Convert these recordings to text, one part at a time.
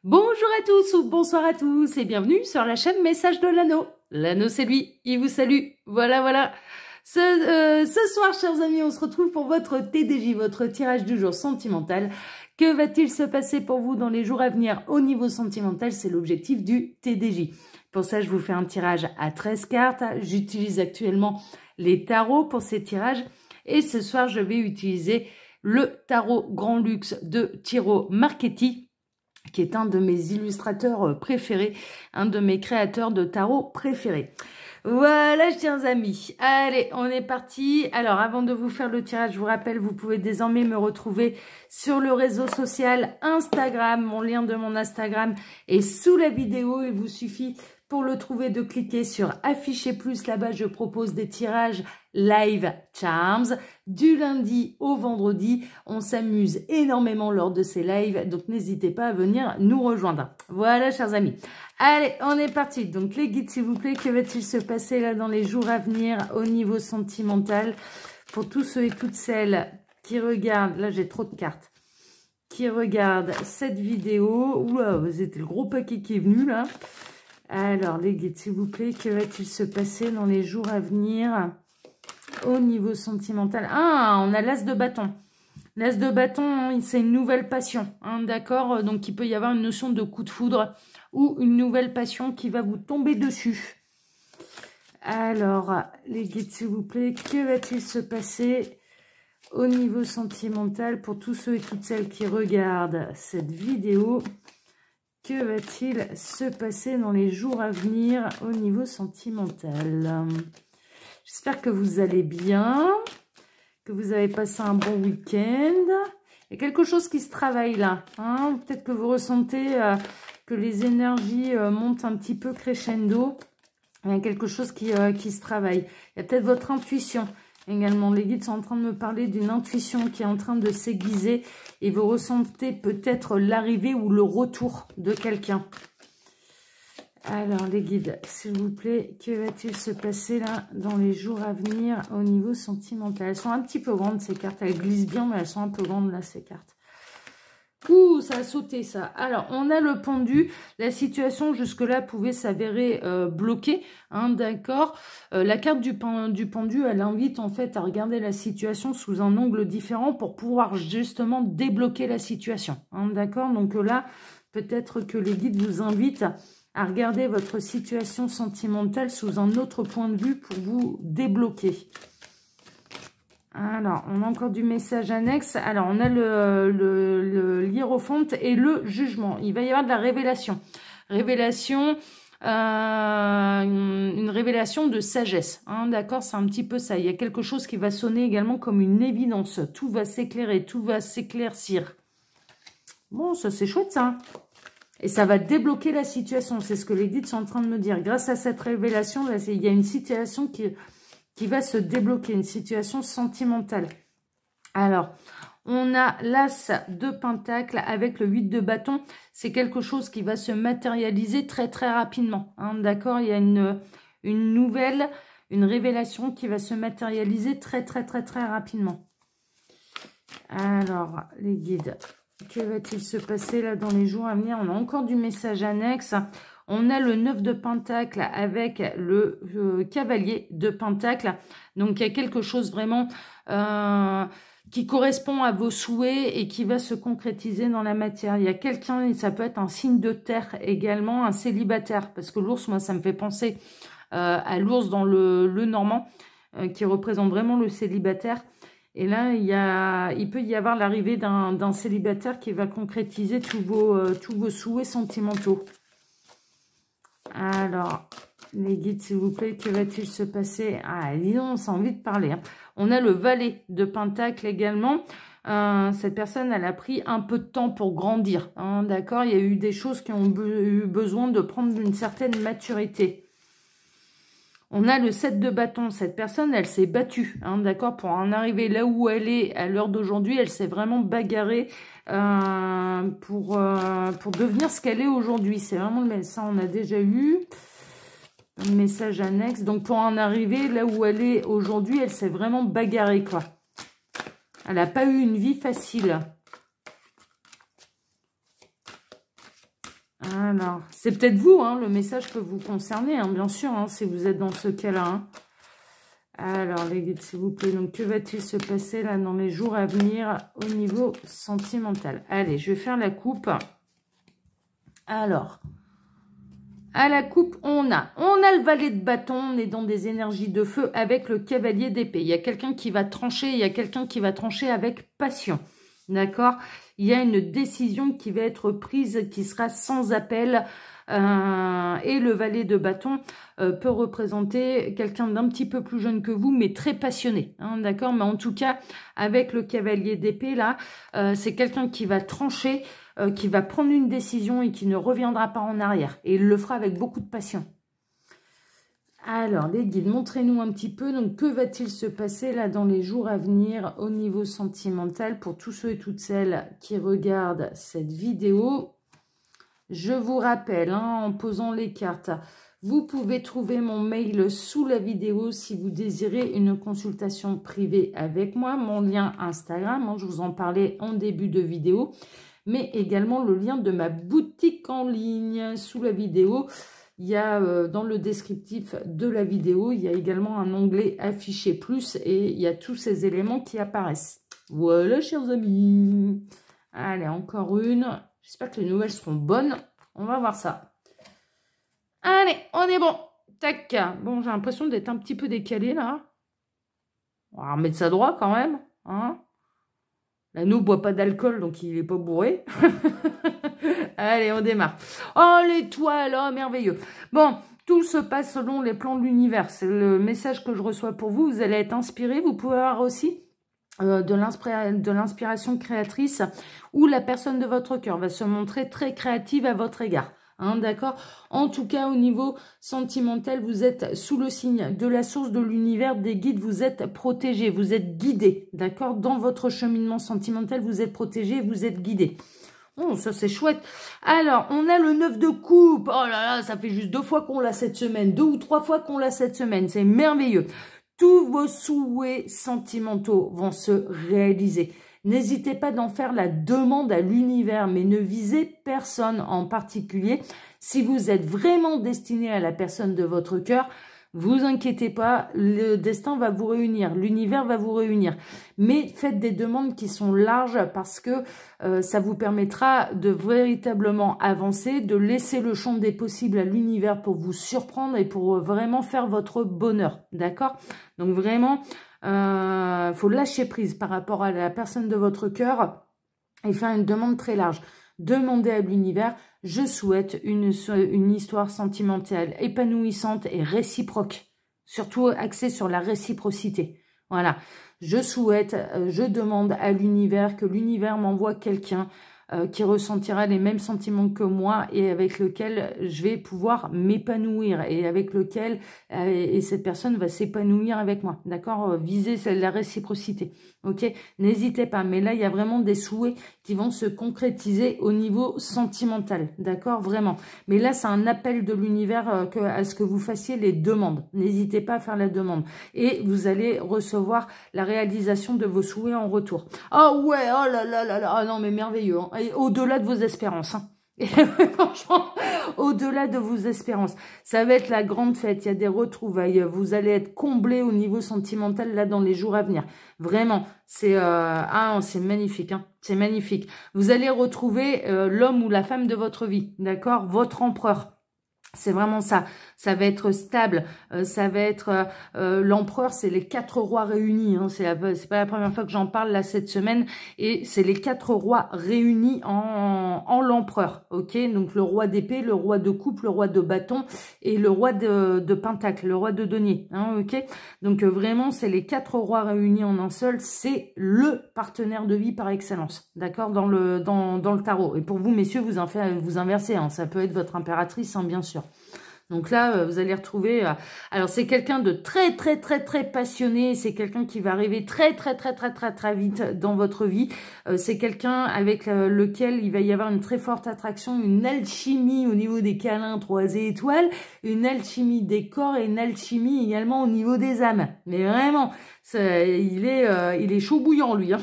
Bonjour à tous ou bonsoir à tous et bienvenue sur la chaîne Message de l'Anneau. L'Anneau c'est lui, il vous salue. Voilà. Ce soir, chers amis, on se retrouve pour votre TDJ, votre tirage du jour sentimental. Que va-t-il se passer pour vous dans les jours à venir au niveau sentimental? C'est l'objectif du TDJ. Pour ça, je vous fais un tirage à 13 cartes. J'utilise actuellement les tarots pour ces tirages. Et ce soir, je vais utiliser le tarot Grand Luxe de Tiro Marchetti, qui est un de mes illustrateurs préférés, un de mes créateurs de tarot préférés. Voilà, chers amis. Allez, on est parti. Alors, avant de vous faire le tirage, je vous rappelle, vous pouvez désormais me retrouver sur le réseau social Instagram. Mon lien de mon Instagram est sous la vidéo. Il vous suffit, pour le trouver, de cliquer sur afficher plus. Là-bas, je propose des tirages live charms du lundi au vendredi. On s'amuse énormément lors de ces lives, donc n'hésitez pas à venir nous rejoindre. Voilà, chers amis. Allez, on est parti. Donc les guides, s'il vous plaît, que va-t-il se passer là dans les jours à venir au niveau sentimental pour tous ceux et toutes celles qui regardent, là j'ai trop de cartes, qui regardent cette vidéo. Oula, c'était le gros paquet qui est venu là. Alors les guides, s'il vous plaît, que va-t-il se passer dans les jours à venir au niveau sentimental? Ah, on a l'as de bâton. L'as de bâton, c'est une nouvelle passion, hein, d'accord? Donc, il peut y avoir une notion de coup de foudre ou une nouvelle passion qui va vous tomber dessus. Alors, les guides, s'il vous plaît, que va-t-il se passer au niveau sentimental pour tous ceux et toutes celles qui regardent cette vidéo? Que va-t-il se passer dans les jours à venir au niveau sentimental? J'espère que vous allez bien, que vous avez passé un bon week-end. Il y a quelque chose qui se travaille là, hein. Peut-être que vous ressentez que les énergies montent un petit peu crescendo. Il y a quelque chose qui se travaille. Il y a peut-être votre intuition également. Les guides sont en train de me parler d'une intuition qui est en train de s'aiguiser. Et vous ressentez peut-être l'arrivée ou le retour de quelqu'un. Alors, les guides, s'il vous plaît, que va-t-il se passer là dans les jours à venir au niveau sentimental? Elles sont un petit peu grandes, ces cartes. Elles glissent bien, mais elles sont un peu grandes, là, ces cartes. Ouh, ça a sauté, ça. Alors, on a le pendu. La situation, jusque-là, pouvait s'avérer bloquée, hein, d'accord. La carte du pendu, elle invite, en fait, à regarder la situation sous un angle différent pour pouvoir, justement, débloquer la situation, hein, d'accord. Donc là, peut-être que les guides vous invitent à regarder votre situation sentimentale sous un autre point de vue pour vous débloquer. Alors, on a encore du message annexe. Alors, on a le hiérophante et le jugement. Il va y avoir de la révélation. Révélation, une révélation de sagesse. Hein, d'accord, c'est un petit peu ça. Il y a quelque chose qui va sonner également comme une évidence. Tout va s'éclairer, tout va s'éclaircir. Bon, ça c'est chouette ça. Et ça va débloquer la situation. C'est ce que les guides sont en train de me dire. Grâce à cette révélation, là, il y a une situation qui va se débloquer. Une situation sentimentale. Alors, on a l'as de pentacle avec le 8 de bâton. C'est quelque chose qui va se matérialiser très rapidement. Hein, d'accord, il y a une nouvelle, une révélation qui va se matérialiser très rapidement. Alors, les guides... Que va-t-il se passer là dans les jours à venir? On a encore du message annexe. On a le 9 de pentacle avec le cavalier de pentacle. Donc, il y a quelque chose vraiment qui correspond à vos souhaits et qui va se concrétiser dans la matière. Il y a quelqu'un, et ça peut être un signe de terre également, un célibataire. Parce que l'ours, moi, ça me fait penser à l'ours dans le normand, qui représente vraiment le célibataire. Et là, il peut y avoir l'arrivée d'un célibataire qui va concrétiser tous vos souhaits sentimentaux. Alors, les guides, s'il vous plaît, que va-t-il se passer? Ah, dis donc, on a envie de parler. Hein. On a le valet de pentacle également. Cette personne, elle a pris un peu de temps pour grandir. Hein, d'accord, il y a eu des choses qui ont eu besoin de prendre une certaine maturité. On a le 7 de bâton. Cette personne, elle s'est battue, hein, d'accord, pour en arriver là où elle est à l'heure d'aujourd'hui. Elle s'est vraiment bagarrée pour devenir ce qu'elle est aujourd'hui. C'est vraiment ça, on a déjà eu un message annexe. Donc, pour en arriver là où elle est aujourd'hui, elle s'est vraiment bagarrée, quoi. Elle n'a pas eu une vie facile. Alors, c'est peut-être vous, hein, le message peut vous concerner, hein, bien sûr, hein, si vous êtes dans ce cas-là. Hein. Alors, les guides, s'il vous plaît, donc que va-t-il se passer là dans les jours à venir au niveau sentimental? Allez, je vais faire la coupe. Alors, à la coupe, on a le valet de bâton, on est dans des énergies de feu avec le cavalier d'épée. Il y a quelqu'un qui va trancher, il y a quelqu'un qui va trancher avec passion. D'accord? Il y a une décision qui va être prise, qui sera sans appel. Et le valet de bâton peut représenter quelqu'un d'un petit peu plus jeune que vous, mais très passionné. Hein, d'accord? Mais en tout cas, avec le cavalier d'épée, là, c'est quelqu'un qui va trancher, qui va prendre une décision et qui ne reviendra pas en arrière. Et il le fera avec beaucoup de passion. Alors, les guides, montrez-nous un petit peu. Donc, que va-t-il se passer là dans les jours à venir au niveau sentimental pour tous ceux et toutes celles qui regardent cette vidéo? Je vous rappelle, hein, en posant les cartes, vous pouvez trouver mon mail sous la vidéo si vous désirez une consultation privée avec moi. Mon lien Instagram, hein, je vous en parlais en début de vidéo, mais également le lien de ma boutique en ligne sous la vidéo. Il y a dans le descriptif de la vidéo, il y a également un onglet affiché plus et il y a tous ces éléments qui apparaissent. Voilà, chers amis. Allez, encore une. J'espère que les nouvelles seront bonnes. On va voir ça. Allez, on est bon. Tac. Bon, j'ai l'impression d'être un petit peu décalé là. On va remettre ça droit quand même. Hein, l'anneau ne boit pas d'alcool, donc il n'est pas bourré. Allez, on démarre. Oh, l'étoile, oh, merveilleux. Bon, tout se passe selon les plans de l'univers. C'est le message que je reçois pour vous. Vous allez être inspiré. Vous pouvez avoir aussi de l'inspiration créatrice où la personne de votre cœur va se montrer très créative à votre égard. Hein, d'accord? En tout cas, au niveau sentimental, vous êtes sous le signe de la source de l'univers, des guides, vous êtes protégé, vous êtes guidé. D'accord? Dans votre cheminement sentimental, vous êtes protégé, vous êtes guidé. Oh, ça c'est chouette. Alors, on a le 9 de coupe. Oh là là, ça fait juste 2 fois qu'on l'a cette semaine. 2 ou 3 fois qu'on l'a cette semaine. C'est merveilleux. Tous vos souhaits sentimentaux vont se réaliser. N'hésitez pas d'en faire la demande à l'univers, mais ne visez personne en particulier. Si vous êtes vraiment destiné à la personne de votre cœur, vous inquiétez pas, le destin va vous réunir, l'univers va vous réunir. Mais faites des demandes qui sont larges parce que ça vous permettra de véritablement avancer, de laisser le champ des possibles à l'univers pour vous surprendre et pour vraiment faire votre bonheur. D'accord? Donc vraiment, faut lâcher prise par rapport à la personne de votre cœur et faire une demande très large. Demandez à l'univers, je souhaite une histoire sentimentale épanouissante et réciproque. Surtout axée sur la réciprocité. Voilà. Je souhaite, je demande à l'univers que l'univers m'envoie quelqu'un qui ressentira les mêmes sentiments que moi et avec lequel je vais pouvoir m'épanouir et avec lequel et cette personne va s'épanouir avec moi. D'accord? Viser la réciprocité. Ok? N'hésitez pas. Mais là, il y a vraiment des souhaits qui vont se concrétiser au niveau sentimental. D'accord? Vraiment. Mais là, c'est un appel de l'univers à ce que vous fassiez les demandes. N'hésitez pas à faire la demande. Et vous allez recevoir la réalisation de vos souhaits en retour. Oh ouais, oh là là là là. Ah non, mais merveilleux. Hein. Au-delà de vos espérances. Hein. Et franchement, au-delà de vos espérances, ça va être la grande fête. Il y a des retrouvailles. Vous allez être comblés au niveau sentimental là dans les jours à venir. Vraiment, c'est c'est magnifique. Hein. C'est magnifique. Vous allez retrouver l'homme ou la femme de votre vie, d'accord? Votre empereur. C'est vraiment ça. Ça va être stable. Ça va être l'empereur, c'est les 4 rois réunis. Hein. C'est pas la première fois que j'en parle là cette semaine. Et c'est les 4 rois réunis en l'empereur. Ok, donc le roi d'épée, le roi de coupe, le roi de bâton et le roi de pentacle, le roi de denier. Hein, ok, donc vraiment c'est les 4 rois réunis en un seul. C'est le partenaire de vie par excellence. D'accord, dans le tarot. Et pour vous messieurs, vous inversez. Hein. Ça peut être votre impératrice, hein, bien sûr. Donc là, vous allez retrouver... alors, c'est quelqu'un de très, très, très, très passionné. C'est quelqu'un qui va arriver très, très, très, très, très, très vite dans votre vie. C'est quelqu'un avec lequel il va y avoir une très forte attraction, une alchimie au niveau des câlins 3 étoiles, une alchimie des corps et une alchimie également au niveau des âmes. Mais vraiment, il est chaud bouillant, lui. Hein.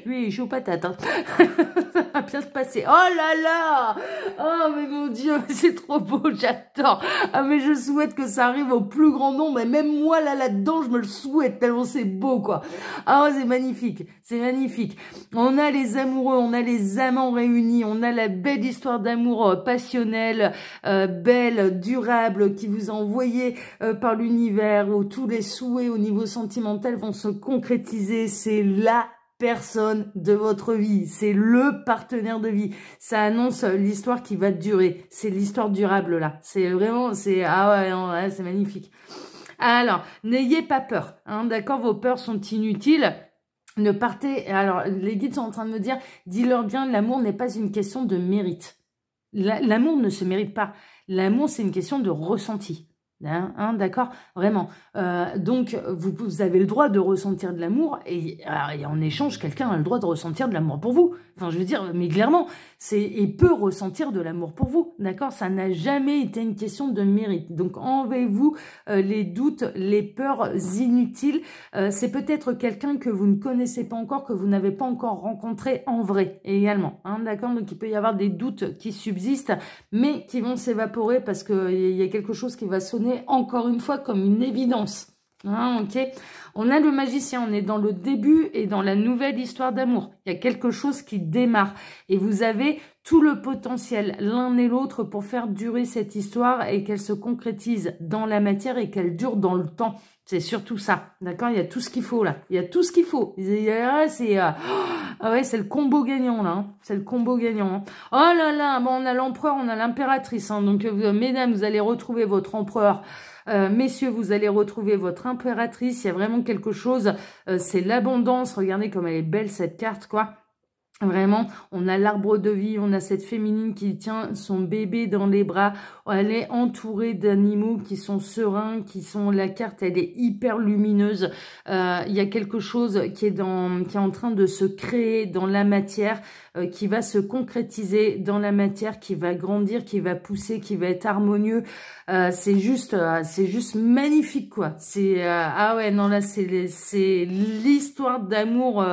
Lui, il est chaud patate. Hein. va bien se passer. Oh là là! Oh mais mon Dieu, c'est trop beau, j'adore. Ah mais je souhaite que ça arrive au plus grand nombre, et même moi là-dedans, je me le souhaite tellement c'est beau quoi. Ah c'est magnifique, c'est magnifique. On a les amoureux, on a les amants réunis, on a la belle histoire d'amour passionnelle, belle, durable, qui vous a envoyé par l'univers, où tous les souhaits au niveau sentimental vont se concrétiser. C'est la personne de votre vie, c'est le partenaire de vie. Ça annonce l'histoire qui va durer. C'est l'histoire durable là. C'est vraiment, c'est ah ouais, non, ouais, c'est magnifique. Alors, n'ayez pas peur, hein, d'accord, vos peurs sont inutiles. Ne partez. Alors, les guides sont en train de me dire, dis-leur bien, l'amour n'est pas une question de mérite. L'amour ne se mérite pas. L'amour, c'est une question de ressenti. Hein, d'accord, vraiment. Donc, vous avez le droit de ressentir de l'amour et en échange, quelqu'un a le droit de ressentir de l'amour pour vous. Enfin, je veux dire, mais clairement, il peut ressentir de l'amour pour vous, d'accord. Ça n'a jamais été une question de mérite. Donc, enlevez-vous les doutes, les peurs inutiles. C'est peut-être quelqu'un que vous ne connaissez pas encore, que vous n'avez pas encore rencontré en vrai également, hein, d'accord. Donc, il peut y avoir des doutes qui subsistent, mais qui vont s'évaporer parce qu'il y a quelque chose qui va sonner encore une fois comme une évidence. Hein, ok. On a le magicien, on est dans le début et dans la nouvelle histoire d'amour. Il y a quelque chose qui démarre et vous avez tout le potentiel l'un et l'autre pour faire durer cette histoire et qu'elle se concrétise dans la matière et qu'elle dure dans le temps. C'est surtout ça, d'accord. Il y a tout ce qu'il faut là. Il y a tout ce qu'il faut. C'est ah ouais, c'est le combo gagnant là. Hein. C'est le combo gagnant. Hein. Oh là là, bon, on a l'empereur, on a l'impératrice. Hein. Donc mesdames, vous allez retrouver votre empereur. Messieurs, vous allez retrouver votre impératrice. Il y a vraiment quelque chose. C'est l'abondance. Regardez comme elle est belle cette carte, quoi. Vraiment, on a l'arbre de vie, on a cette féminine qui tient son bébé dans les bras. Elle est entourée d'animaux qui sont sereins, la carte, elle est hyper lumineuse. Il y a quelque chose qui est en train de se créer dans la matière, qui va se concrétiser dans la matière, qui va grandir, qui va pousser, qui va être harmonieux. C'est juste magnifique, quoi. Ah ouais, non là, c'est l'histoire d'amour.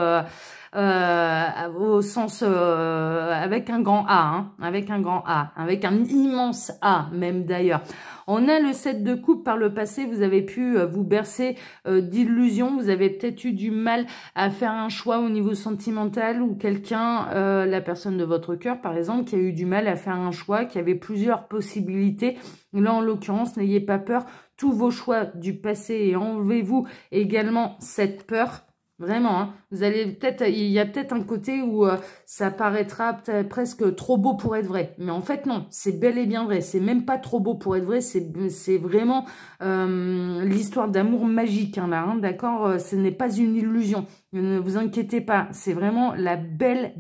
Au sens avec un grand A, hein, avec un grand A, avec un immense A même d'ailleurs. On a le 7 de coupe. Par le passé, vous avez pu vous bercer d'illusions, vous avez peut-être eu du mal à faire un choix au niveau sentimental ou quelqu'un, la personne de votre cœur par exemple, qui a eu du mal à faire un choix, qui avait plusieurs possibilités. Là en l'occurrence, n'ayez pas peur, tous vos choix du passé et enlevez-vous également cette peur. Vraiment, hein. Vous allez il y a peut-être un côté où ça paraîtra presque trop beau pour être vrai. Mais en fait, non, c'est bel et bien vrai. C'est même pas trop beau pour être vrai. C'est vraiment l'histoire d'amour magique, hein, là, hein, d'accord. Ce n'est pas une illusion. Ne vous inquiétez pas. C'est vraiment la belle,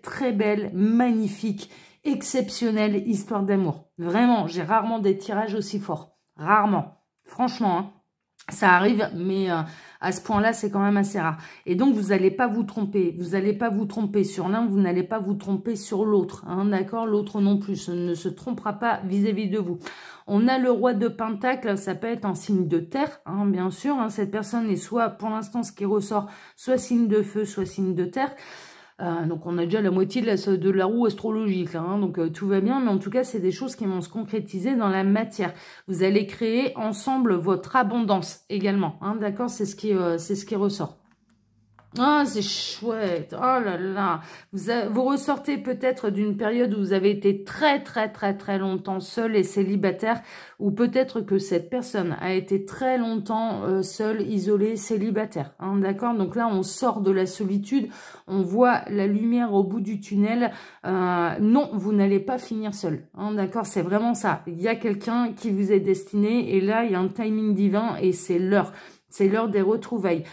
très belle, magnifique, exceptionnelle histoire d'amour. Vraiment, j'ai rarement des tirages aussi forts. Rarement. Franchement, hein. Ça arrive, mais à ce point-là, c'est quand même assez rare. Et donc, vous n'allez pas vous tromper. Vous n'allez pas vous tromper sur l'un, vous n'allez pas vous tromper sur l'autre. Hein, d'accord? L'autre non plus ne se trompera pas vis-à-vis de vous. On a le roi de Pentacle, ça peut être un signe de terre, hein, bien sûr. Hein, cette personne est soit, pour l'instant, ce qui ressort, soit signe de feu, soit signe de terre. Donc on a déjà la moitié de la roue astrologique là, hein, donc tout va bien, mais en tout cas c'est des choses qui vont se concrétiser dans la matière. Vous allez créer ensemble votre abondance également, hein, d'accord, c'est ce qui ressort. Ah, c'est chouette. Oh là là. Vous ressortez peut-être d'une période où vous avez été très longtemps seul et célibataire, ou peut-être que cette personne a été très longtemps seule, isolée, célibataire. Hein, d'accord? Donc là, on sort de la solitude, on voit la lumière au bout du tunnel. Non, vous n'allez pas finir seul. Hein, d'accord? C'est vraiment ça. Il y a quelqu'un qui vous est destiné et là, il y a un timing divin et c'est l'heure. C'est l'heure des retrouvailles.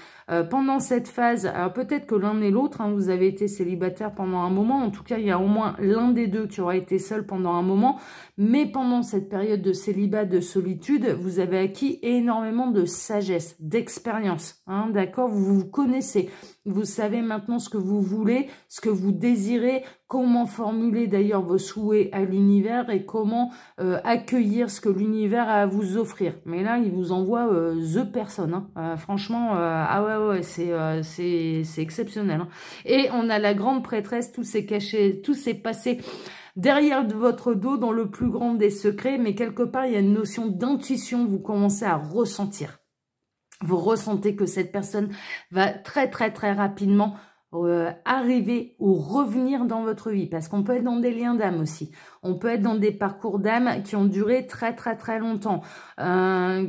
Pendant cette phase, alors peut-être que l'un et l'autre, hein, vous avez été célibataire pendant un moment. En tout cas, il y a au moins l'un des deux qui aura été seul pendant un moment. Mais pendant cette période de célibat, de solitude, vous avez acquis énormément de sagesse, d'expérience. Hein, d'accord? Vous vous connaissez. Vous savez maintenant ce que vous voulez, ce que vous désirez, comment formuler d'ailleurs vos souhaits à l'univers et comment accueillir ce que l'univers a à vous offrir. Mais là, il vous envoie the personne. Hein. Franchement, ah ouais, c'est exceptionnel. Hein. Et on a la grande prêtresse, tout s'est caché, tout s'est passé derrière de votre dos dans le plus grand des secrets, mais quelque part, il y a une notion d'intuition, vous commencez à ressentir. Vous ressentez que cette personne va très rapidement arriver ou revenir dans votre vie. Parce qu'on peut être dans des liens d'âme aussi. On peut être dans des parcours d'âme qui ont duré très longtemps.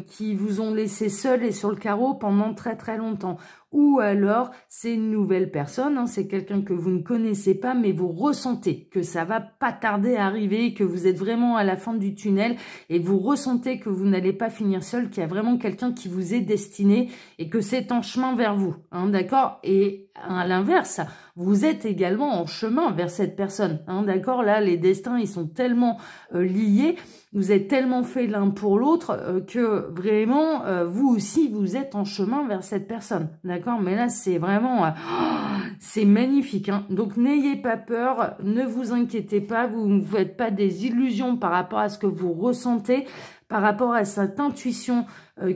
Qui vous ont laissé seul et sur le carreau pendant très longtemps. Ou alors, c'est une nouvelle personne, hein, c'est quelqu'un que vous ne connaissez pas, mais vous ressentez que ça va pas tarder à arriver, que vous êtes vraiment à la fin du tunnel, et vous ressentez que vous n'allez pas finir seul, qu'il y a vraiment quelqu'un qui vous est destiné, et que c'est en chemin vers vous, hein, d'accord? Et à l'inverse, vous êtes également en chemin vers cette personne, hein, d'accord? Là, les destins, ils sont tellement liés, vous êtes tellement fait l'un pour l'autre que vraiment, vous aussi, vous êtes en chemin vers cette personne. D'accord? Mais là, c'est vraiment... c'est magnifique. Hein. Donc, n'ayez pas peur, ne vous inquiétez pas, vous ne faites pas des illusions par rapport à ce que vous ressentez, par rapport à cette intuition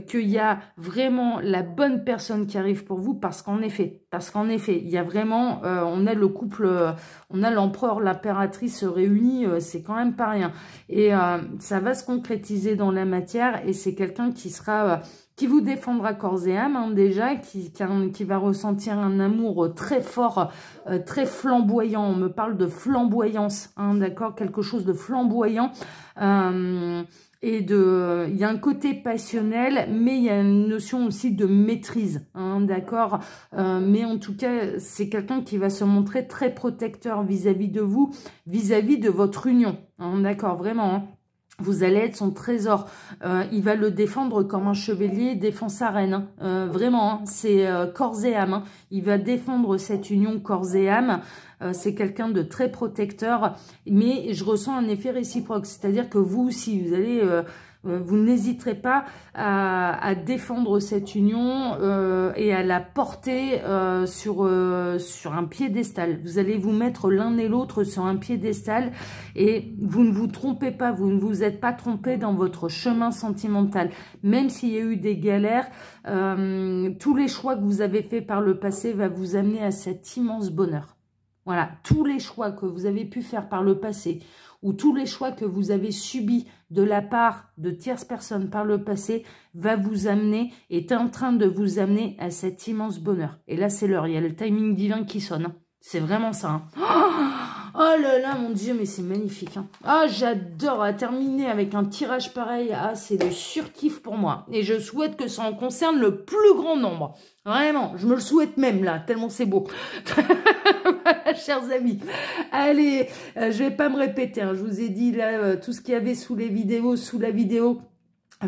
qu'il y a vraiment la bonne personne qui arrive pour vous, parce qu'en effet, il y a vraiment, on a le couple, on a l'empereur, l'impératrice réunis, c'est quand même pas rien. Et ça va se concrétiser dans la matière, et c'est quelqu'un qui sera... qui vous défendra corps et âme, hein, déjà, qui va ressentir un amour très fort, très flamboyant. On me parle de flamboyance, hein, d'accord, quelque chose de flamboyant. Et il y a un côté passionnel, mais il y a une notion aussi de maîtrise, hein, d'accord. Mais en tout cas, c'est quelqu'un qui va se montrer très protecteur vis-à-vis de vous, vis-à-vis de votre union, hein, d'accord, vraiment. Hein. Vous allez être son trésor. Il va le défendre comme un chevalier défend sa reine. Hein. Vraiment, hein, c'est corps et âme. Hein. Il va défendre cette union corps et âme. C'est quelqu'un de très protecteur. Mais je ressens un effet réciproque. C'est-à-dire que vous aussi, vous allez... vous n'hésiterez pas à défendre cette union et à la porter sur un piédestal. Vous allez vous mettre l'un et l'autre sur un piédestal et vous ne vous trompez pas, vous ne vous êtes pas trompé dans votre chemin sentimental. Même s'il y a eu des galères, tous les choix que vous avez faits par le passé va vous amener à cet immense bonheur. Voilà, tous les choix que vous avez pu faire par le passé, ou tous les choix que vous avez subis de la part de tierces personnes par le passé, va vous amener, est en train de vous amener à cet immense bonheur. Et là, c'est l'heure, il y a le timing divin qui sonne. Hein. C'est vraiment ça. Hein. Oh là là, mon Dieu, mais c'est magnifique. Hein. Ah, j'adore terminer avec un tirage pareil. Ah, c'est le surkiff pour moi. Et je souhaite que ça en concerne le plus grand nombre. Vraiment, je me le souhaite même là, tellement c'est beau. Voilà, chers amis. Allez, je vais pas me répéter. Hein. Je vous ai dit là tout ce qu'il y avait sous la vidéo.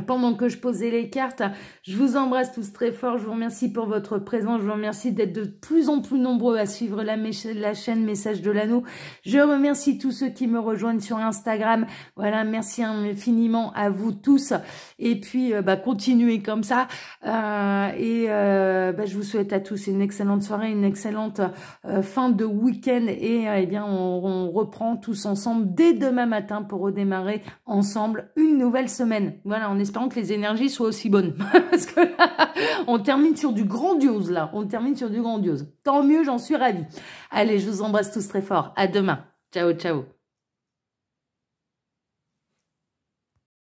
Pendant que je posais les cartes, je vous embrasse tous très fort, je vous remercie pour votre présence, je vous remercie d'être de plus en plus nombreux à suivre la chaîne Message de l'Anneau. Je remercie tous ceux qui me rejoignent sur Instagram, voilà, merci infiniment à vous tous, et puis continuez comme ça, je vous souhaite à tous une excellente soirée, une excellente fin de week-end, et bien on reprend tous ensemble dès demain matin pour redémarrer ensemble une nouvelle semaine, voilà, en espérant que les énergies soient aussi bonnes. Parce que là, on termine sur du grandiose, là. On termine sur du grandiose. Tant mieux, j'en suis ravie. Allez, je vous embrasse tous très fort. À demain. Ciao, ciao.